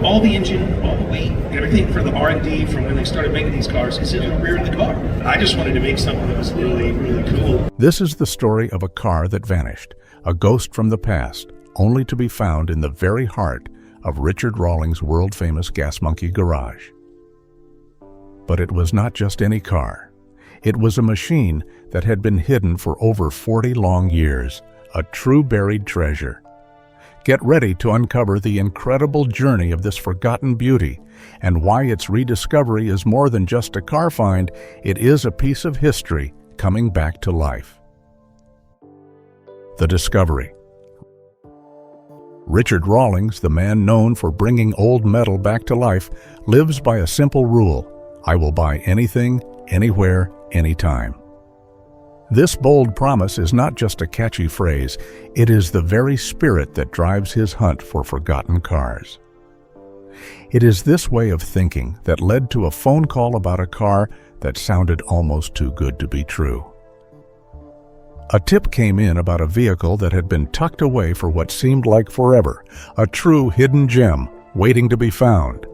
all the engine, all the weight, everything for the R&D from when they started making these cars is in the rear of the car. I just wanted to make something that was really, really cool. This is the story of a car that vanished, a ghost from the past, only to be found in the very heart of Richard Rawlings' world-famous Gas Monkey garage. But it was not just any car. It was a machine that had been hidden for over 40 long years, a true buried treasure. Get ready to uncover the incredible journey of this forgotten beauty and why its rediscovery is more than just a car find, it is a piece of history coming back to life. The Discovery. Richard Rawlings, the man known for bringing old metal back to life, lives by a simple rule: I will buy anything, anywhere, anytime. This bold promise is not just a catchy phrase, it is the very spirit that drives his hunt for forgotten cars. It is this way of thinking that led to a phone call about a car that sounded almost too good to be true. A tip came in about a vehicle that had been tucked away for what seemed like forever, a true hidden gem waiting to be found.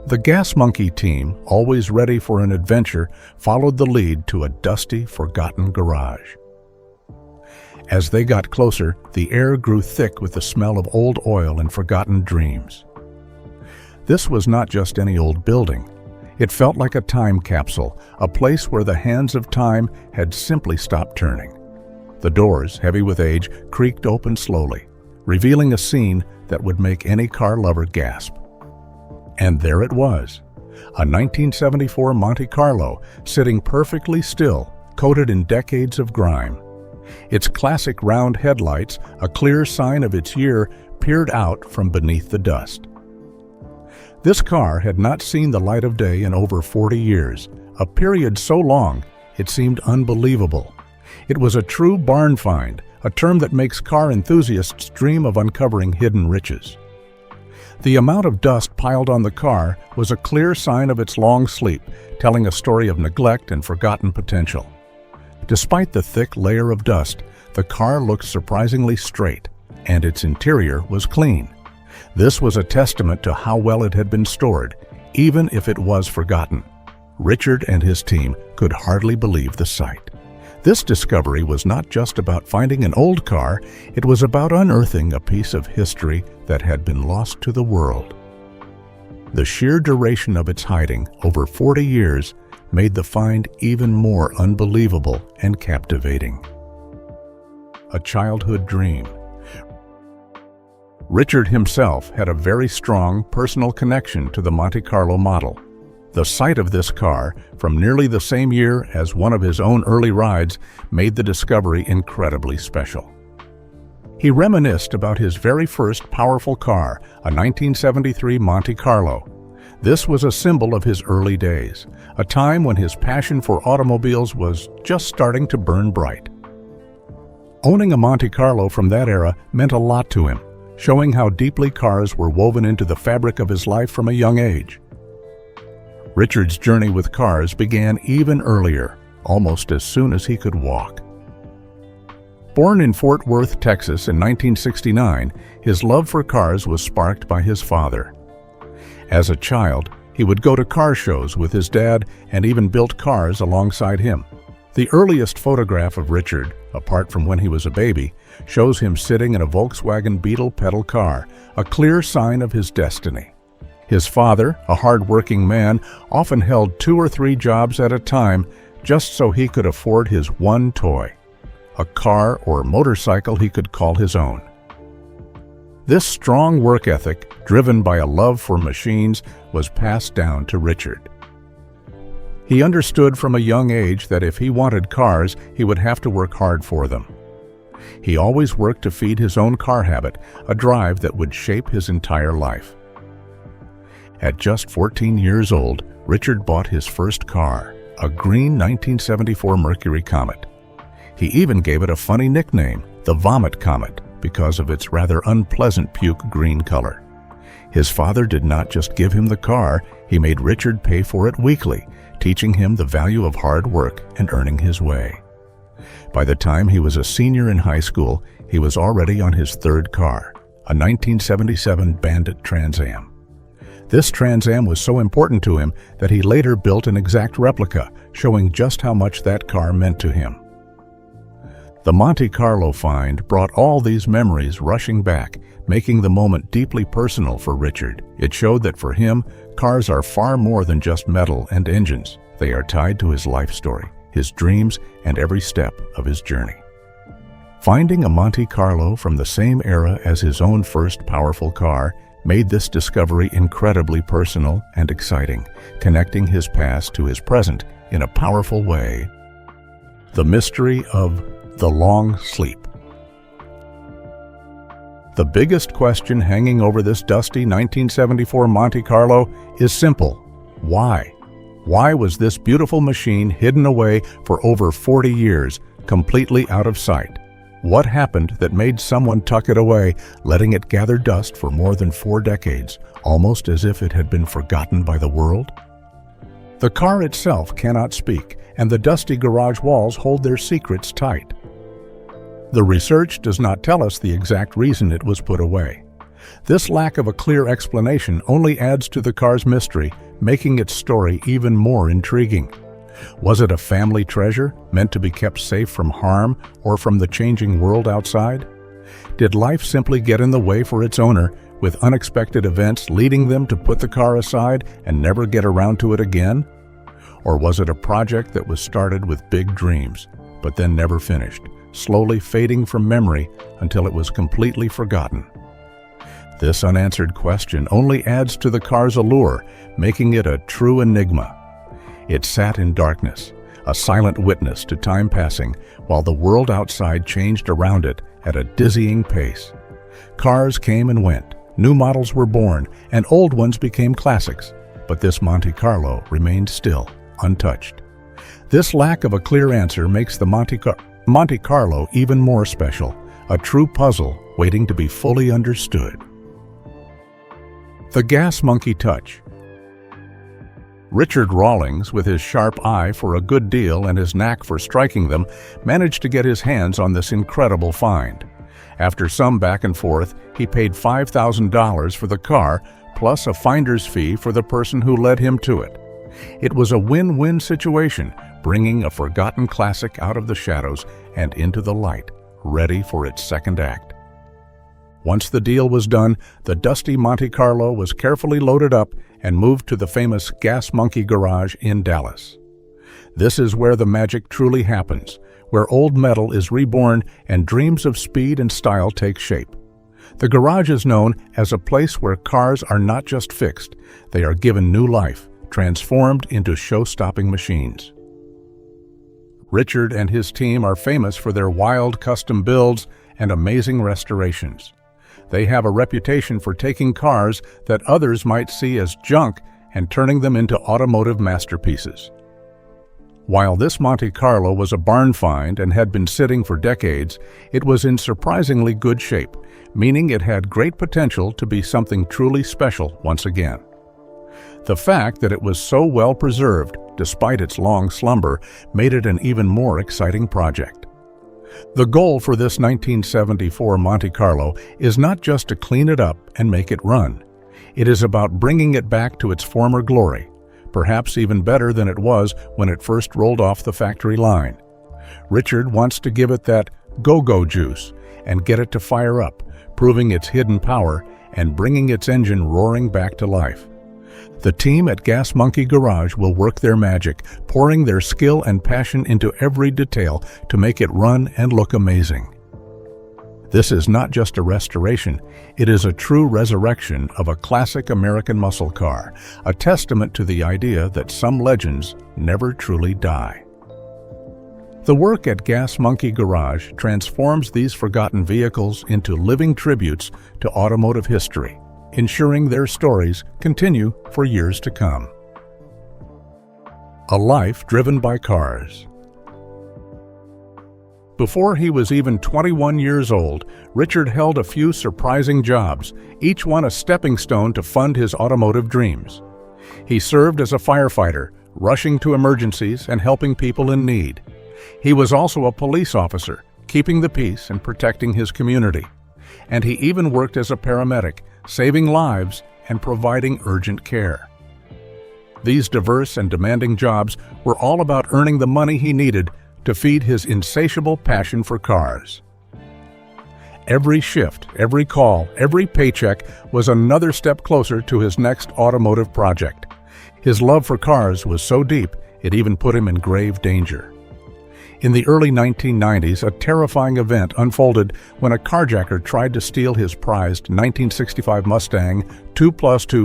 The Gas Monkey team, always ready for an adventure, followed the lead to a dusty, forgotten garage. As they got closer, the air grew thick with the smell of old oil and forgotten dreams. This was not just any old building. It felt like a time capsule, a place where the hands of time had simply stopped turning. The doors, heavy with age, creaked open slowly, revealing a scene that would make any car lover gasp. And there it was, a 1974 Monte Carlo, sitting perfectly still, coated in decades of grime. Its classic round headlights, a clear sign of its year, peered out from beneath the dust. This car had not seen the light of day in over 40 years, a period so long it seemed unbelievable. It was a true barn find, a term that makes car enthusiasts dream of uncovering hidden riches. The amount of dust piled on the car was a clear sign of its long sleep, telling a story of neglect and forgotten potential. Despite the thick layer of dust, the car looked surprisingly straight, and its interior was clean. This was a testament to how well it had been stored, even if it was forgotten. Richard and his team could hardly believe the sight. This discovery was not just about finding an old car, it was about unearthing a piece of history that had been lost to the world. The sheer duration of its hiding, over 40 years, made the find even more unbelievable and captivating. A childhood dream. Richard himself had a very strong personal connection to the Monte Carlo model. The sight of this car, from nearly the same year as one of his own early rides, made the discovery incredibly special. He reminisced about his very first powerful car, a 1973 Monte Carlo. This was a symbol of his early days, a time when his passion for automobiles was just starting to burn bright. Owning a Monte Carlo from that era meant a lot to him, showing how deeply cars were woven into the fabric of his life from a young age. Richard's journey with cars began even earlier, almost as soon as he could walk. Born in Fort Worth, Texas in 1969, his love for cars was sparked by his father. As a child, he would go to car shows with his dad and even built cars alongside him. The earliest photograph of Richard, apart from when he was a baby, shows him sitting in a Volkswagen Beetle pedal car, a clear sign of his destiny. His father, a hard-working man, often held 2 or 3 jobs at a time just so he could afford his one toy, a car or motorcycle he could call his own. This strong work ethic, driven by a love for machines, was passed down to Richard. He understood from a young age that if he wanted cars, he would have to work hard for them. He always worked to feed his own car habit, a drive that would shape his entire life. At just 14 years old, Richard bought his first car, a green 1974 Mercury Comet. He even gave it a funny nickname, the Vomit Comet, because of its rather unpleasant puke green color. His father did not just give him the car, he made Richard pay for it weekly, teaching him the value of hard work and earning his way. By the time he was a senior in high school, he was already on his third car, a 1977 Bandit Trans Am. This Trans Am was so important to him that he later built an exact replica, showing just how much that car meant to him. The Monte Carlo find brought all these memories rushing back, making the moment deeply personal for Richard. It showed that for him, cars are far more than just metal and engines. They are tied to his life story, his dreams, and every step of his journey. Finding a Monte Carlo from the same era as his own first powerful car made this discovery incredibly personal and exciting, connecting his past to his present in a powerful way. The mystery of the long sleep. The biggest question hanging over this dusty 1974 Monte Carlo is simple. Why? Why was this beautiful machine hidden away for over 40 years, completely out of sight? What happened that made someone tuck it away, letting it gather dust for more than 4 decades, almost as if it had been forgotten by the world? The car itself cannot speak, and the dusty garage walls hold their secrets tight. The research does not tell us the exact reason it was put away. This lack of a clear explanation only adds to the car's mystery, making its story even more intriguing. Was it a family treasure, meant to be kept safe from harm or from the changing world outside? Did life simply get in the way for its owner, with unexpected events leading them to put the car aside and never get around to it again? Or was it a project that was started with big dreams, but then never finished, slowly fading from memory until it was completely forgotten? This unanswered question only adds to the car's allure, making it a true enigma. It sat in darkness, a silent witness to time passing, while the world outside changed around it at a dizzying pace. Cars came and went, new models were born, and old ones became classics, but this Monte Carlo remained still, untouched. This lack of a clear answer makes the Monte Carlo even more special, a true puzzle waiting to be fully understood. The gas monkey touch. Richard Rawlings, with his sharp eye for a good deal and his knack for striking them, managed to get his hands on this incredible find. After some back and forth, he paid $5,000 for the car, plus a finder's fee for the person who led him to it. It was a win-win situation, bringing a forgotten classic out of the shadows and into the light, ready for its second act. Once the deal was done, the dusty Monte Carlo was carefully loaded up and moved to the famous Gas Monkey Garage in Dallas. This is where the magic truly happens, where old metal is reborn and dreams of speed and style take shape. The garage is known as a place where cars are not just fixed, they are given new life, transformed into show-stopping machines. Richard and his team are famous for their wild custom builds and amazing restorations. They have a reputation for taking cars that others might see as junk and turning them into automotive masterpieces. While this Monte Carlo was a barn find and had been sitting for decades, it was in surprisingly good shape, meaning it had great potential to be something truly special once again. The fact that it was so well preserved, despite its long slumber, made it an even more exciting project. The goal for this 1974 Monte Carlo is not just to clean it up and make it run. It is about bringing it back to its former glory, perhaps even better than it was when it first rolled off the factory line. Richard wants to give it that go-go juice and get it to fire up, proving its hidden power and bringing its engine roaring back to life. The team at Gas Monkey Garage will work their magic, pouring their skill and passion into every detail to make it run and look amazing. This is not just a restoration, it is a true resurrection of a classic American muscle car, a testament to the idea that some legends never truly die. The work at Gas Monkey Garage transforms these forgotten vehicles into living tributes to automotive history, ensuring their stories continue for years to come. A life driven by cars. Before he was even 21 years old, Richard held a few surprising jobs, each one a stepping stone to fund his automotive dreams. He served as a firefighter, rushing to emergencies and helping people in need. He was also a police officer, keeping the peace and protecting his community. And he even worked as a paramedic, saving lives and providing urgent care. These diverse and demanding jobs were all about earning the money he needed to feed his insatiable passion for cars. Every shift, every call, every paycheck was another step closer to his next automotive project. His love for cars was so deep, it even put him in grave danger. In the early 1990s, a terrifying event unfolded when a carjacker tried to steal his prized 1965 Mustang 2+2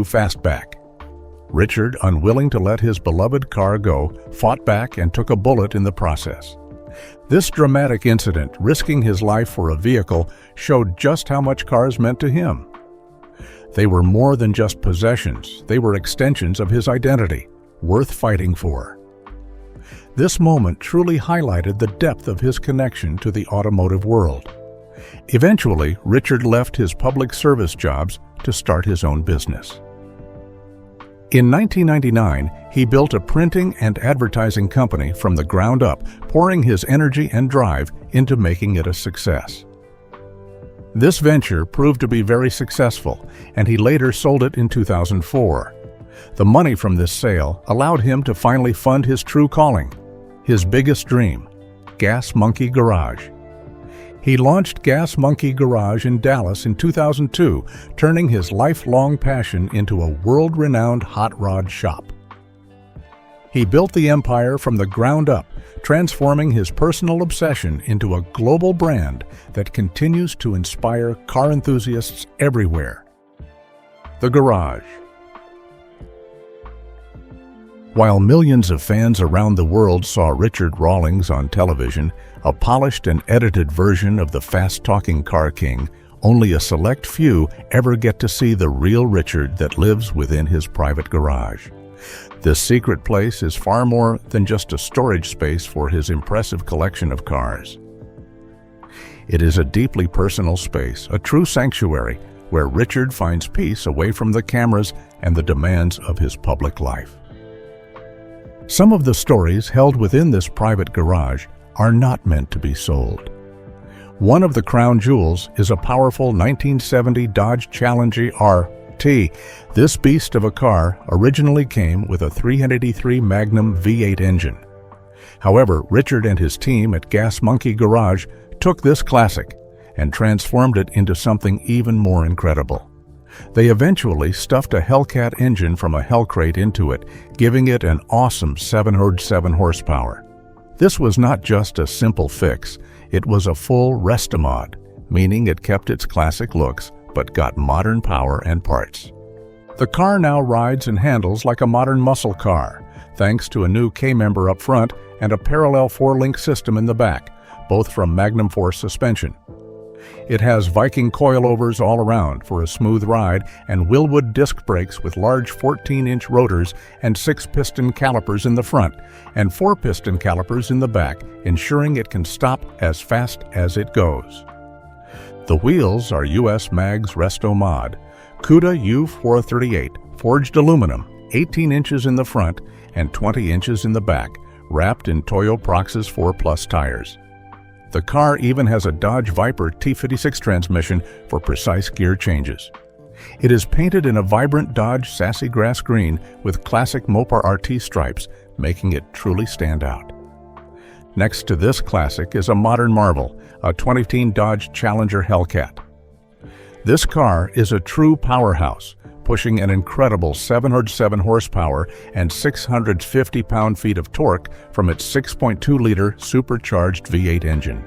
Fastback. Richard, unwilling to let his beloved car go, fought back and took a bullet in the process. This dramatic incident, risking his life for a vehicle, showed just how much cars meant to him. They were more than just possessions, they were extensions of his identity, worth fighting for. This moment truly highlighted the depth of his connection to the automotive world. Eventually, Richard left his public service jobs to start his own business. In 1999, he built a printing and advertising company from the ground up, pouring his energy and drive into making it a success. This venture proved to be very successful, and he later sold it in 2004. The money from this sale allowed him to finally fund his true calling, his biggest dream, Gas Monkey Garage. He launched Gas Monkey Garage in Dallas in 2002, turning his lifelong passion into a world-renowned hot rod shop. He built the empire from the ground up, transforming his personal obsession into a global brand that continues to inspire car enthusiasts everywhere. The Garage. While millions of fans around the world saw Richard Rawlings on television, a polished and edited version of the fast-talking car king, only a select few ever get to see the real Richard that lives within his private garage. This secret place is far more than just a storage space for his impressive collection of cars. It is a deeply personal space, a true sanctuary, where Richard finds peace away from the cameras and the demands of his public life. Some of the stories held within this private garage are not meant to be sold. One of the crown jewels is a powerful 1970 Dodge Challenger RT. This beast of a car originally came with a 383 Magnum V8 engine. However, Richard and his team at Gas Monkey Garage took this classic and transformed it into something even more incredible. They eventually stuffed a Hellcat engine from a Hellcrate into it, giving it an awesome 707 horsepower. This was not just a simple fix, it was a full restomod, meaning it kept its classic looks but got modern power and parts. The car now rides and handles like a modern muscle car, thanks to a new K-member up front and a parallel 4-link system in the back, both from Magnum Force suspension. It has Viking coilovers all around for a smooth ride and Willwood disc brakes with large 14-inch rotors and 6-piston calipers in the front and 4-piston calipers in the back, ensuring it can stop as fast as it goes. The wheels are US Mag's Resto Mod, CUDA U438, forged aluminum, 18 inches in the front and 20 inches in the back, wrapped in Toyo Proxys 4+ tires. The car even has a Dodge Viper T56 transmission for precise gear changes. It is painted in a vibrant Dodge Sassy Grass Green with classic Mopar RT stripes, making it truly stand out. Next to this classic is a modern marvel, a 2015 Dodge Challenger Hellcat. This car is a true powerhouse, pushing an incredible 707 horsepower and 650 pound-feet of torque from its 6.2-liter supercharged V8 engine.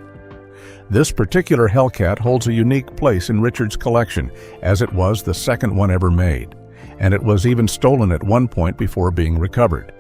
This particular Hellcat holds a unique place in Richard's collection, as it was the second one ever made, and it was even stolen at one point before being recovered.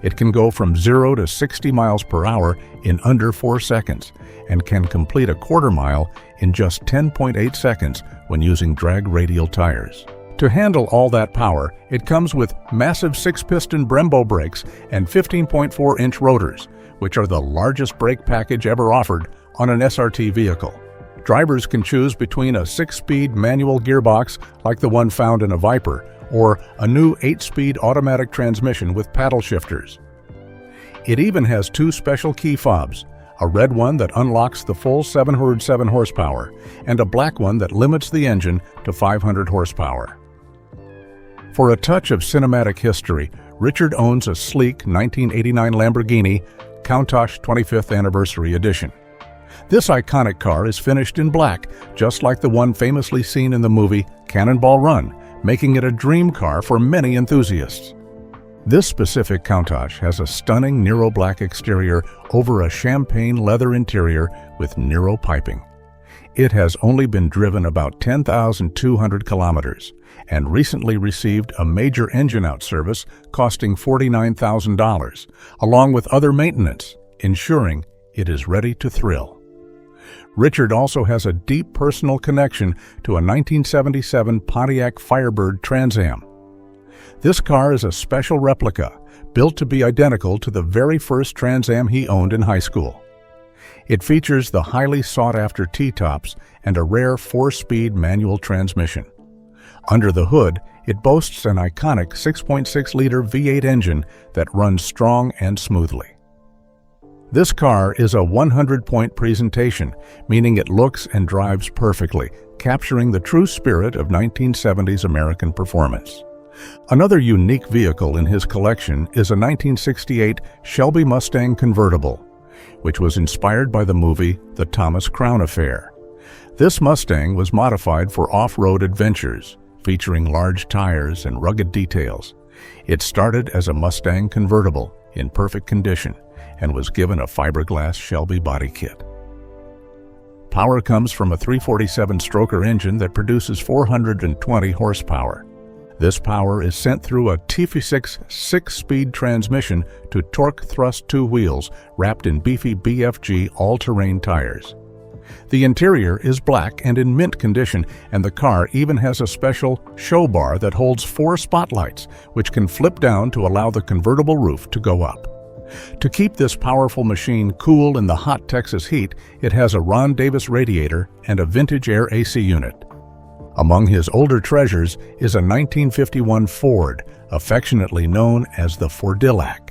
It can go from 0 to 60 miles per hour in under 4 seconds and can complete a quarter mile in just 10.8 seconds when using drag radial tires. To handle all that power, it comes with massive 6-piston Brembo brakes and 15.4-inch rotors, which are the largest brake package ever offered on an SRT vehicle. Drivers can choose between a 6-speed manual gearbox like the one found in a Viper, or a new 8-speed automatic transmission with paddle shifters. It even has 2 special key fobs, a red one that unlocks the full 707 horsepower, and a black one that limits the engine to 500 horsepower. For a touch of cinematic history, Richard owns a sleek 1989 Lamborghini Countach 25th Anniversary Edition. This iconic car is finished in black, just like the one famously seen in the movie Cannonball Run, making it a dream car for many enthusiasts. This specific Countach has a stunning Nero black exterior over a champagne leather interior with Nero piping. It has only been driven about 10,200 kilometers and recently received a major engine-out service costing $49,000, along with other maintenance, ensuring it is ready to thrill. Richard also has a deep personal connection to a 1977 Pontiac Firebird Trans Am. This car is a special replica, built to be identical to the very first Trans Am he owned in high school. It features the highly sought-after T-tops and a rare 4-speed manual transmission. Under the hood, it boasts an iconic 6.6-liter V8 engine that runs strong and smoothly. This car is a 100-point presentation, meaning it looks and drives perfectly, capturing the true spirit of 1970s American performance. Another unique vehicle in his collection is a 1968 Shelby Mustang convertible, which was inspired by the movie The Thomas Crown Affair. This Mustang was modified for off-road adventures, featuring large tires and rugged details. It started as a Mustang convertible in perfect condition and was given a fiberglass Shelby body kit. Power comes from a 347-stroker engine that produces 420 horsepower. This power is sent through a T56 6-speed transmission to torque thrust 2 wheels wrapped in beefy BFG all-terrain tires. The interior is black and in mint condition, and the car even has a special show bar that holds 4 spotlights, which can flip down to allow the convertible roof to go up. To keep this powerful machine cool in the hot Texas heat, it has a Ron Davis radiator and a vintage air AC unit. Among his older treasures is a 1951 Ford, affectionately known as the Fordillac.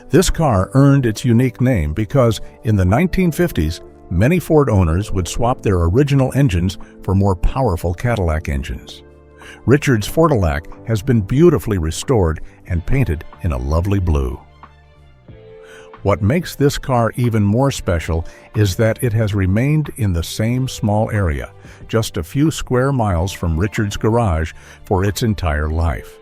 This car earned its unique name because, in the 1950s, many Ford owners would swap their original engines for more powerful Cadillac engines. Richard's Fordillac has been beautifully restored and painted in a lovely blue. What makes this car even more special is that it has remained in the same small area, just a few square miles from Richard's garage, for its entire life.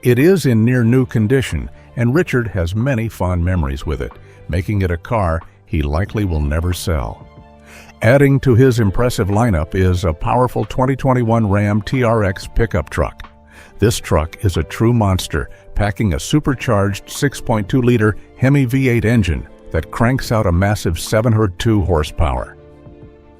It is in near new condition, and Richard has many fond memories with it, making it a car he likely will never sell. Adding to his impressive lineup is a powerful 2021 Ram TRX pickup truck. This truck is a true monster, packing a supercharged 6.2-liter Hemi V8 engine that cranks out a massive 702 horsepower.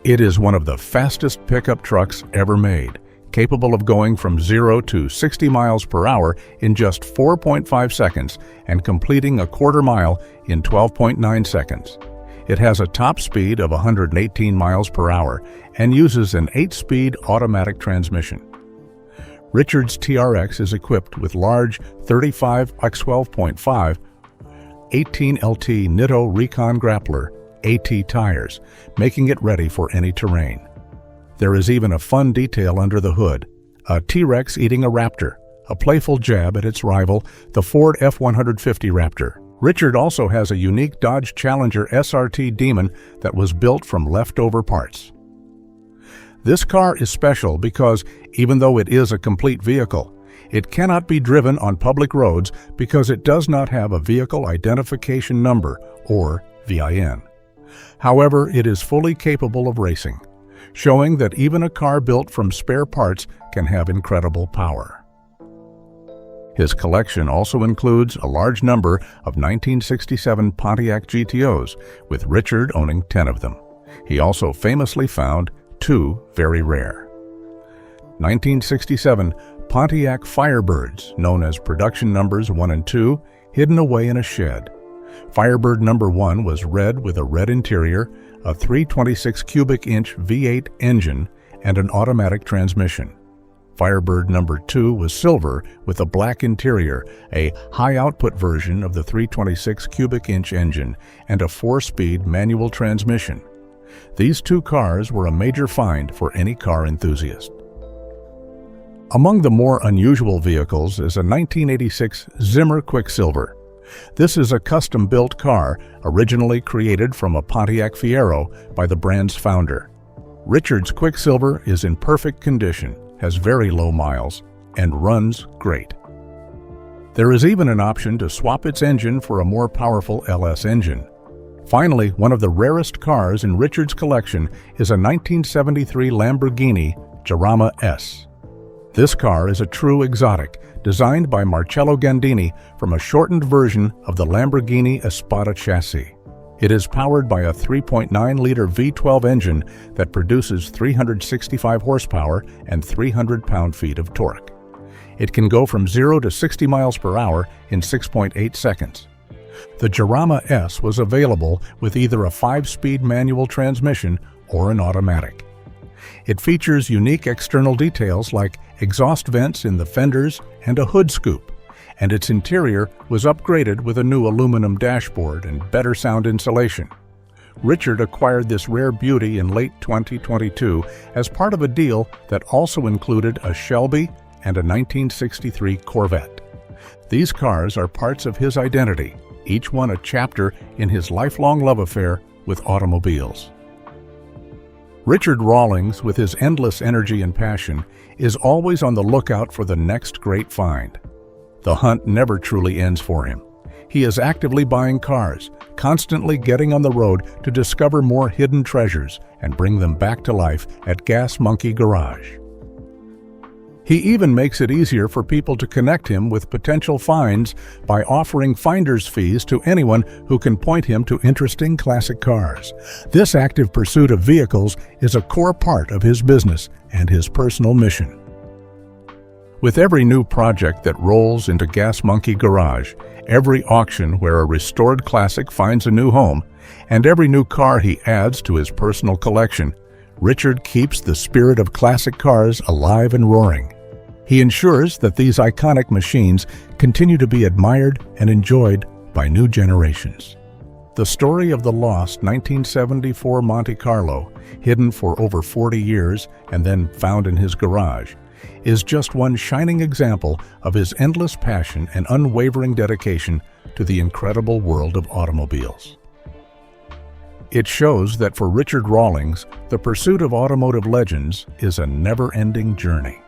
It is one of the fastest pickup trucks ever made, capable of going from 0 to 60 miles per hour in just 4.5 seconds and completing a quarter mile in 12.9 seconds. It has a top speed of 118 miles per hour and uses an 8-speed automatic transmission. Richard's TRX is equipped with large 35x12.5 18LT Nitto Recon Grappler AT tires, making it ready for any terrain. There is even a fun detail under the hood, a T-Rex eating a Raptor, a playful jab at its rival, the Ford F-150 Raptor. Richard also has a unique Dodge Challenger SRT Demon that was built from leftover parts. This car is special because, even though it is a complete vehicle, it cannot be driven on public roads because it does not have a vehicle identification number, or VIN. However, it is fully capable of racing, showing that even a car built from spare parts can have incredible power. His collection also includes a large number of 1967 Pontiac GTOs, with Richard owning 10 of them. He also famously found 2 very rare 1967 Pontiac Firebirds, known as production numbers 1 and 2, hidden away in a shed. Firebird number 1 was red with a red interior, a 326 cubic inch V8 engine, and an automatic transmission. Firebird number 2 was silver with a black interior, a high-output version of the 326 cubic inch engine, and a 4-speed manual transmission. These 2 cars were a major find for any car enthusiast. Among the more unusual vehicles is a 1986 Zimmer Quicksilver. This is a custom-built car originally created from a Pontiac Fiero by the brand's founder. Richard's Quicksilver is in perfect condition, has very low miles, and runs great. There is even an option to swap its engine for a more powerful LS engine. Finally, one of the rarest cars in Richard's collection is a 1973 Lamborghini Jarama S. This car is a true exotic, designed by Marcello Gandini from a shortened version of the Lamborghini Espada chassis. It is powered by a 3.9-liter V12 engine that produces 365 horsepower and 300 pound-feet of torque. It can go from 0 to 60 miles per hour in 6.8 seconds. The Jarama S was available with either a 5-speed manual transmission or an automatic. It features unique external details like exhaust vents in the fenders and a hood scoop, and its interior was upgraded with a new aluminum dashboard and better sound insulation. Richard acquired this rare beauty in late 2022 as part of a deal that also included a Shelby and a 1963 Corvette. These cars are parts of his identity, each one a chapter in his lifelong love affair with automobiles. Richard Rawlings, with his endless energy and passion, is always on the lookout for the next great find. The hunt never truly ends for him. He is actively buying cars, constantly getting on the road to discover more hidden treasures and bring them back to life at Gas Monkey Garage. He even makes it easier for people to connect him with potential finds by offering finder's fees to anyone who can point him to interesting classic cars. This active pursuit of vehicles is a core part of his business and his personal mission. With every new project that rolls into Gas Monkey Garage, every auction where a restored classic finds a new home, and every new car he adds to his personal collection, Richard keeps the spirit of classic cars alive and roaring. He ensures that these iconic machines continue to be admired and enjoyed by new generations. The story of the lost 1974 Monte Carlo, hidden for over 40 years and then found in his garage, is just one shining example of his endless passion and unwavering dedication to the incredible world of automobiles. It shows that for Richard Rawlings, the pursuit of automotive legends is a never-ending journey.